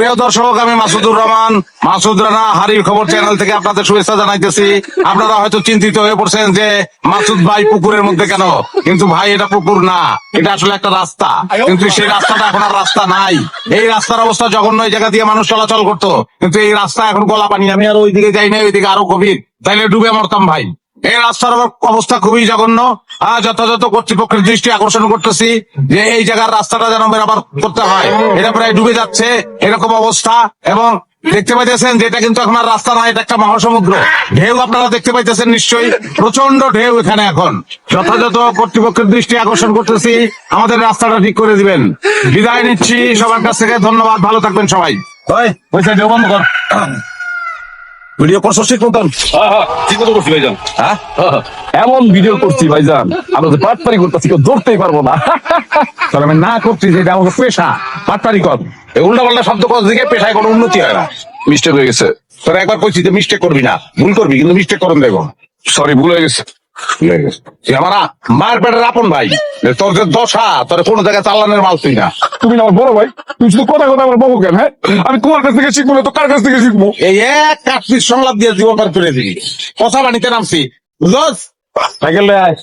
প্রিয় দর্শক, আমি মাসুদুর রহমান, মাসুদ রানা হারির খবর চ্যানেল থেকে আপনাদের শুভেচ্ছা জানাইতেছি। আপনারা হয়তো চিন্তিত হয়ে পড়ছেন যে মাসুদ ভাই পুকুরের মধ্যে কেন, কিন্তু ভাই এটা পুকুর না, এটা আসলে একটা রাস্তা। কিন্তু সেই রাস্তাটা এখন আর রাস্তা নাই। এই রাস্তার অবস্থা জঘন্য, এই জায়গা দিয়ে মানুষ চলাচল করতো, কিন্তু এই রাস্তা এখন গলা পানি। আমি আর ওইদিকে যাই না, ওইদিকে আরো গভীর, তাইলে ডুবে মরতাম ভাই। এই রাস্তার অবস্থা খুবই জঘন্য। যথাযথ কর্তৃপক্ষের দৃষ্টি আকর্ষণ করতেছি যে এই জায়গার রাস্তাটা যেন মেরামত করতে হয়। এটা প্রায় ডুবে যাচ্ছে, এরকম অবস্থা। এবং দেখতে পাইতেছেন যে এটা কিন্তু এখন আর রাস্তা না, এটা একটা মহাসমুদ্র। ঢেউ আপনারা দেখতে পাইতেছেন নিশ্চয়ই, প্রচন্ড ঢেউ এখানে এখন। যথাযথ কর্তৃপক্ষের দৃষ্টি আকর্ষণ করতেছি, আমাদের রাস্তাটা ঠিক করে দিবেন। বিদায় নিচ্ছি সবার কাছ থেকে, ধন্যবাদ, ভালো থাকবেন সবাই। বন্ধ কর, ভিডিও করছো ঠিক মতন? ঠিক মতো করছি ভাইজান। হ্যাঁ, এমন ভিডিও করছি ভাইজান, আমরা তো পাটপারি করতেছি, কেউ ধরতেই পারবো না। তাহলে আমি না করছি যে এটা আমাকে পেশা, পাটপারি কর। উল্টা পাল্টা শব্দ কর দিকে পেশায় কোনো উন্নতি হয় না। মিস্টেক হয়ে গেছে। তোরা একবার কইছি যে মিস্টেক করবি না, ভুল করবি, কিন্তু মিস্টেক করুন দেখো। সরি, ভুল হয়ে গেছে। আমার মায়ের পেটের আপন ভাই, তোর যে দশা, তোর কোনো জায়গায় চালানের মাল তুই না। তুমি না আমার বড় ভাই, তুমি শুধু কথা কথা আমার বকো কেন? হ্যাঁ, আমি তোমার কাছ থেকে শিখবো না তো কার কাছ থেকে শিখবো? এই এক কাটপিস সংলাপ দিয়ে জীবন পার করে দিবি। কথা বানিতে নামছি, বুঝছ? সাইকেল আয়।